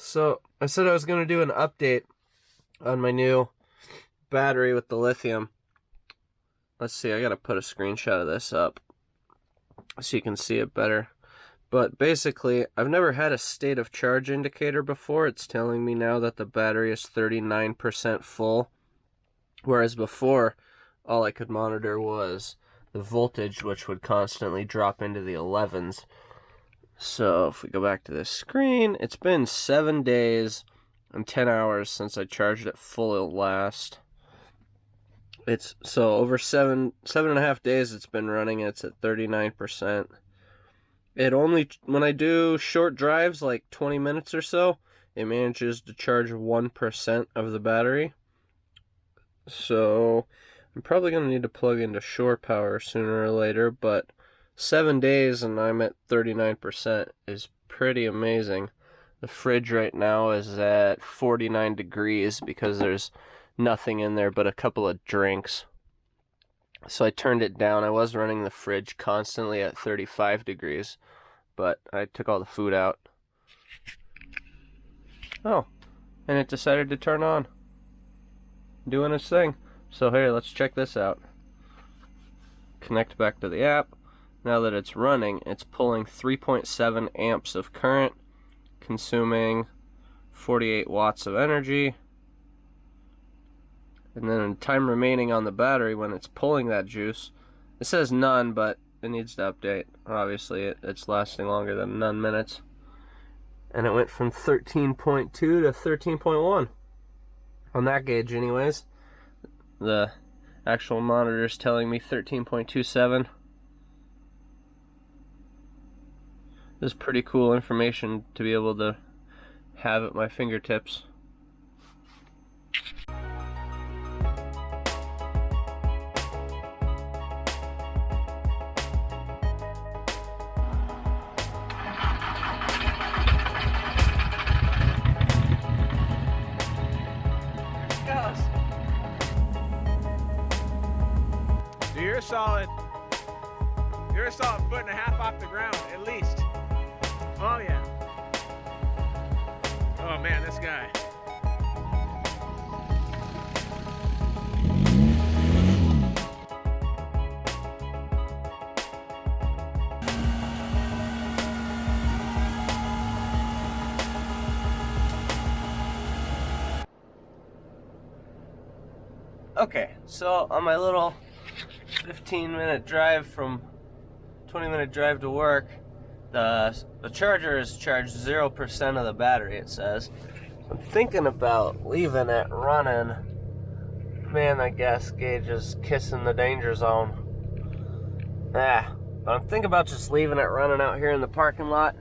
So I said I was going to do an update on my new battery with the lithium. Let's see, I got to put a screenshot of this up so you can see it better. But basically, I've never had a state of charge indicator before. It's telling me now that the battery is 39% full. Whereas before, all I could monitor was the voltage, which would constantly drop into the 11s. So if we go back to this screen, it's been 7 days and 10 hours since I charged it full last. It's so over seven and a half days it's been running. It's at 39%. It only, when I do short drives, like 20 minutes or so, it manages to charge 1% of the battery. So I'm probably going to need to plug into shore power sooner or later, but 7 days and I'm at 39% is pretty amazing. The fridge right now is at 49 degrees because there's nothing in there but a couple of drinks. So I turned it down. I was running the fridge constantly at 35 degrees, but I took all the food out. Oh, and it decided to turn on. Doing its thing. So here, let's check this out. Connect back to the app. Now that it's running, it's pulling 3.7 amps of current, consuming 48 watts of energy. And then time remaining on the battery when it's pulling that juice, it says none, but it needs to update. Obviously, it's lasting longer than none minutes. And it went from 13.2 to 13.1. On that gauge anyways. The actual monitor is telling me 13.27. This is pretty cool information to be able to have at my fingertips. So you're a solid 1.5 off the ground, at least. Oh yeah. Oh man, this guy. Okay, so on my little 15-minute drive from 20-minute drive to work, the charger has charged 0% of the battery, it says. I'm thinking about leaving it running. Man, that gas gauge is kissing the danger zone. But I'm thinking about just leaving it running out here in the parking lot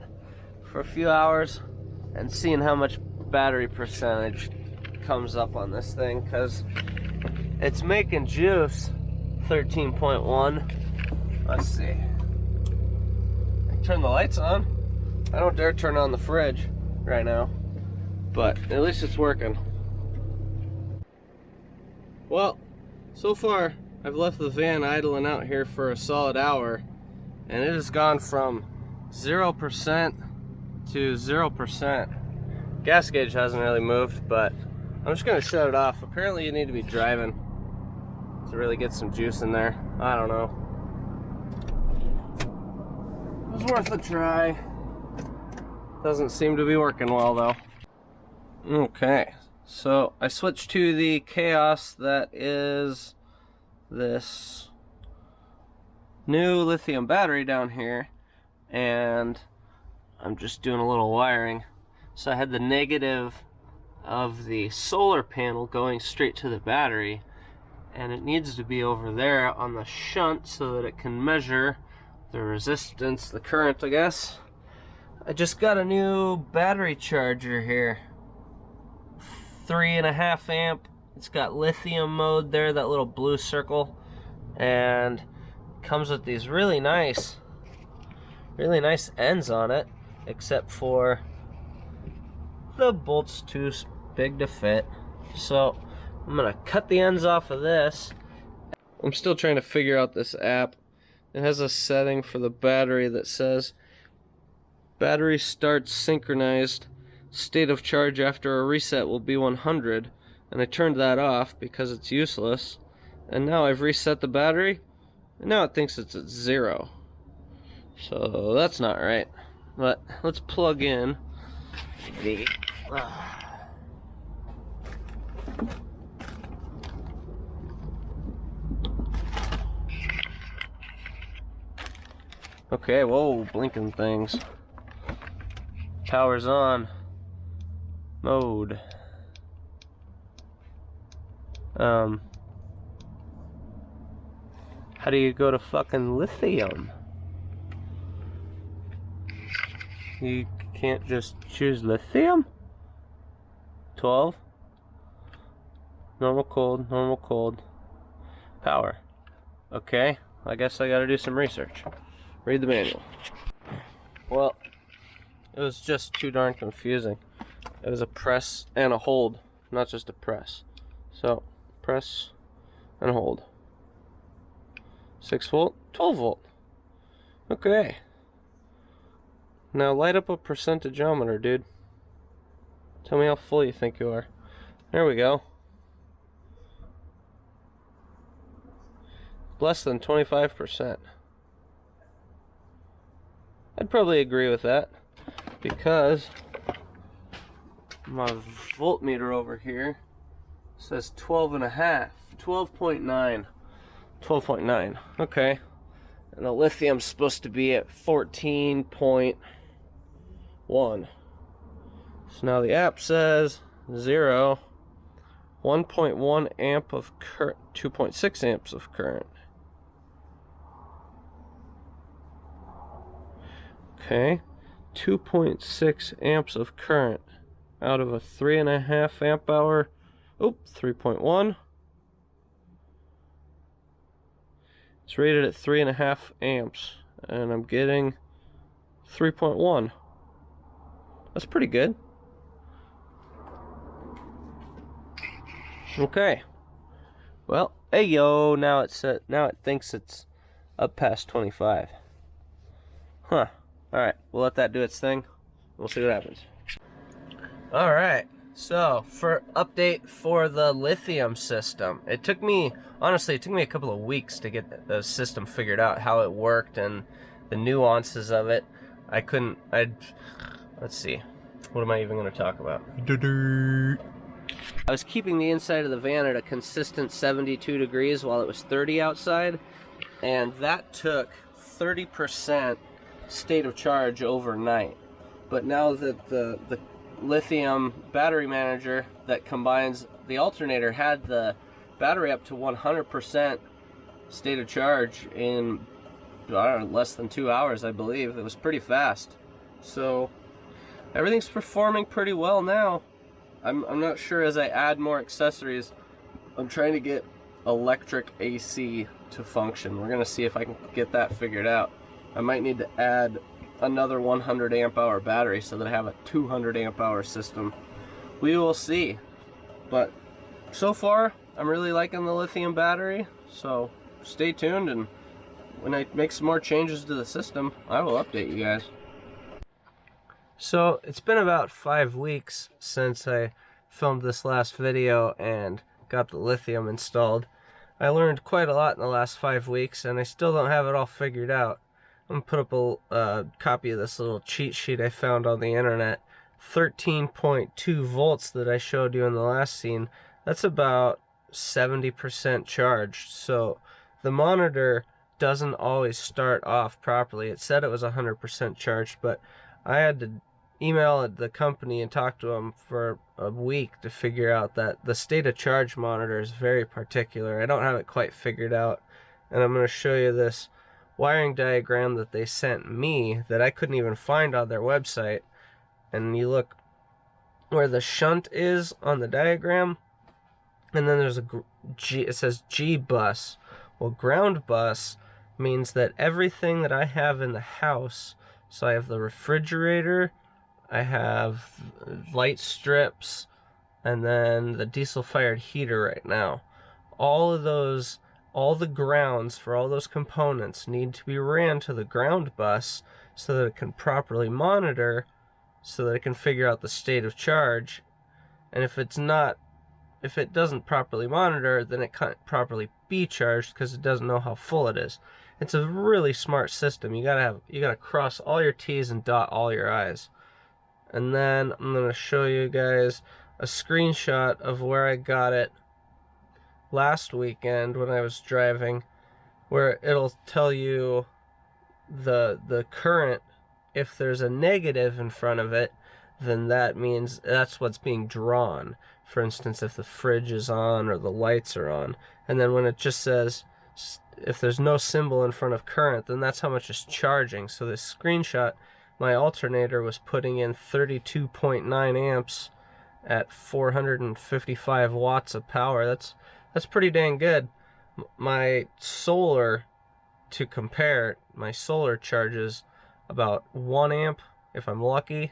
for a few hours and seeing how much battery percentage comes up on this thing, because it's making juice 13.1. Let's see. Turn the lights on. I don't dare turn on the fridge right now, but at least it's working. Well, so far I've left the van idling out here for a solid hour, and it has gone from 0% to 0%. Gas gauge hasn't really moved, but I'm just gonna shut it off. Apparently you need to be driving to really get some juice in there. I don't know. It was worth a try. Doesn't seem to be working well though. Okay, so I switched to the Chaos that is this new lithium battery down here, and I'm just doing a little wiring. So I had the negative of the solar panel going straight to the battery, and it needs to be over there on the shunt so that it can measure the resistance, the current, I guess. I just got a new battery charger here. 3.5 amp. It's got lithium mode there, that little blue circle, and comes with these really nice ends on it, except for the bolt's too big to fit. So I'm gonna cut the ends off of this. I'm still trying to figure out this app. It has a setting for the battery that says battery starts synchronized state of charge after a reset will be 100, and I turned that off because it's useless, and now I've reset the battery, and now it thinks it's at 0. So that's not right. But let's plug in the okay, whoa, blinking things. Power's on. Mode. How do you go to fucking lithium? You can't just choose lithium? 12. Normal cold. Power. Okay, I guess I gotta do some research. Read the manual. Well, it was just too darn confusing. It was a press and a hold, not just a press. So, press and hold. 6 volt, 12 volt. Okay. Now light up a percentageometer, dude. Tell me how full you think you are. There we go. Less than 25%. I'd probably agree with that, because my voltmeter over here says 12.5, 12.9, 12.9. Okay, and the lithium's supposed to be at 14.1. So now the app says 0, 1.1 amp of current, 2.6 amps of current. Okay, 2.6 amps of current out of a 3.5 amp hour. Oh, 3.1. It's rated at 3.5 amps, and I'm getting 3.1. That's pretty good. Okay. Well, hey yo, now it thinks it's up past 25. Huh. Alright, we'll let that do its thing. We'll see what happens. Alright, so for update for the lithium system. Honestly, it took me a couple of weeks to get the system figured out, how it worked and the nuances of it. Let's see. What am I even going to talk about? I was keeping the inside of the van at a consistent 72 degrees while it was 30 outside, and that took 30% state of charge overnight. But now that the lithium battery manager that combines the alternator had the battery up to 100% state of charge in, I don't know, less than 2 hours, I believe. It was pretty fast. So everything's performing pretty well now. I'm not sure, as I add more accessories, I'm trying to get electric AC to function. We're gonna see if I can get that figured out. I might need to add another 100 amp hour battery so that I have a 200 amp hour system. We will see. But so far, I'm really liking the lithium battery, so stay tuned, and when I make some more changes to the system, I will update you guys. So it's been about 5 weeks since I filmed this last video and got the lithium installed. I learned quite a lot in the last 5 weeks, and I still don't have it all figured out. I'm going to put up a copy of this little cheat sheet I found on the internet. 13.2 volts that I showed you in the last scene. That's about 70% charged. So the monitor doesn't always start off properly. It said it was 100% charged, but I had to email the company and talk to them for a week to figure out that the state of charge monitor is very particular. I don't have it quite figured out, and I'm going to show you this wiring diagram that they sent me that I couldn't even find on their website. And you look where the shunt is on the diagram, and then there's a G, it says G bus. Well, ground bus means that everything that I have in the house, so I have the refrigerator, I have light strips, and then the diesel fired heater right now. All the grounds for all those components need to be ran to the ground bus so that it can properly monitor so that it can figure out the state of charge. And if it doesn't properly monitor, then it can't properly be charged because it doesn't know how full it is. It's a really smart system. You gotta cross all your T's and dot all your I's. And then I'm gonna show you guys a screenshot of where I got it last weekend when I was driving, where it'll tell you the current. If there's a negative in front of it, then that means that's what's being drawn. For instance, if the fridge is on or the lights are on. And then when it just says, if there's no symbol in front of current, then that's how much it's charging. So this screenshot, my alternator was putting in 32.9 amps at 455 watts of power. That's pretty dang good. My solar, to compare, my solar charges about 1 amp if I'm lucky.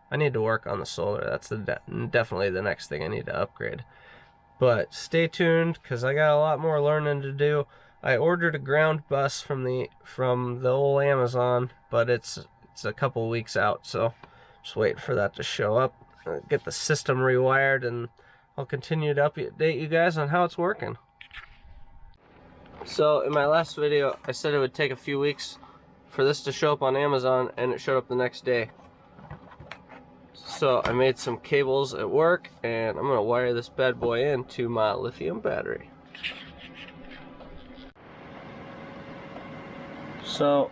I need to work on the solar. That's definitely the next thing I need to upgrade. But stay tuned, because I got a lot more learning to do. I ordered a ground bus from the old Amazon, but it's a couple weeks out, so just wait for that to show up. Get the system rewired, and I'll continue to update you guys on how it's working. So in my last video, I said it would take a few weeks for this to show up on Amazon, and it showed up the next day. So I made some cables at work, and I'm gonna wire this bad boy into my lithium battery. So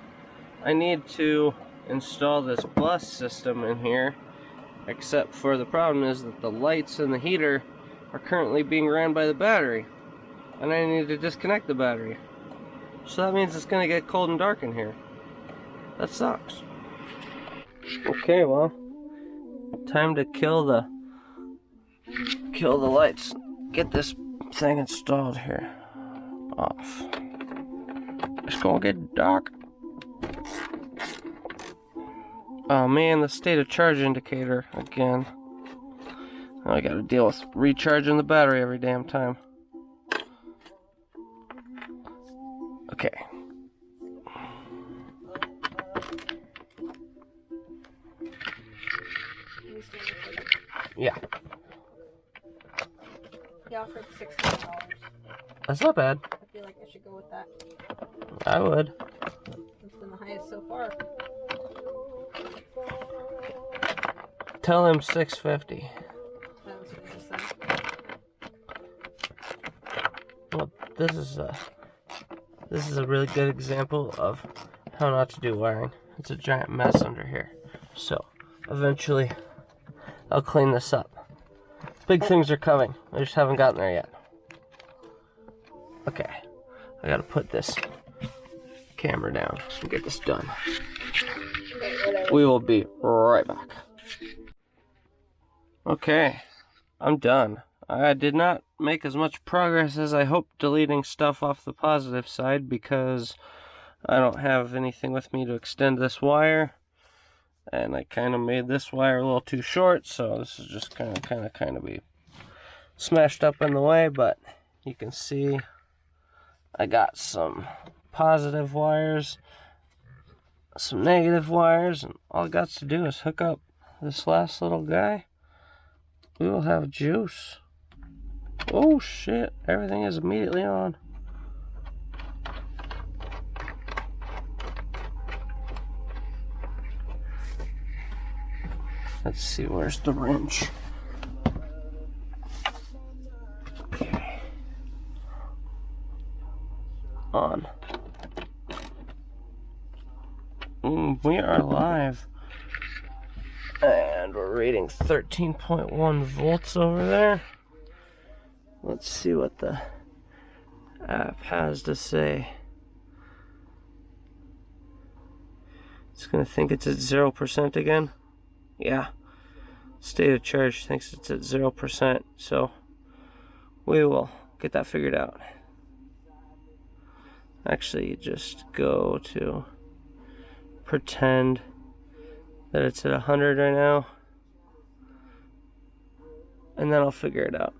I need to install this bus system in here, except for the problem is that the lights and the heater are currently being ran by the battery, and I need to disconnect the battery. So that means it's gonna get cold and dark in here. That sucks. Okay, well, time to kill the lights. Get this thing installed here. Off. It's gonna get dark. Oh man, the state of charge indicator again. Now I gotta deal with recharging the battery every damn time. Okay. Yeah. He offered $600. That's not bad. I feel like I should go with that. I would. It's been the highest so far. Tell him $650. That was what he just said. Well, this is a really good example of how not to do wiring. It's a giant mess under here. So, eventually, I'll clean this up. Big things are coming. I just haven't gotten there yet. Okay, I gotta put this camera down and get this done. We will be right back. Okay, I'm done. I did not make as much progress as I hoped deleting stuff off the positive side because I don't have anything with me to extend this wire. And I kind of made this wire a little too short, so this is just kind of be smashed up in the way, but you can see I got some positive wires, some negative wires, and all I got to do is hook up this last little guy. We will have juice. Oh shit, everything is immediately on. Let's see, where's the wrench? Okay. On. We are live. And we're reading 13.1 volts over there. Let's see what the app has to say. It's gonna think it's at 0% again. Yeah, state of charge thinks it's at 0%, so we will get that figured out. Actually, you just go to pretend that it's at 100 right now, and then I'll figure it out.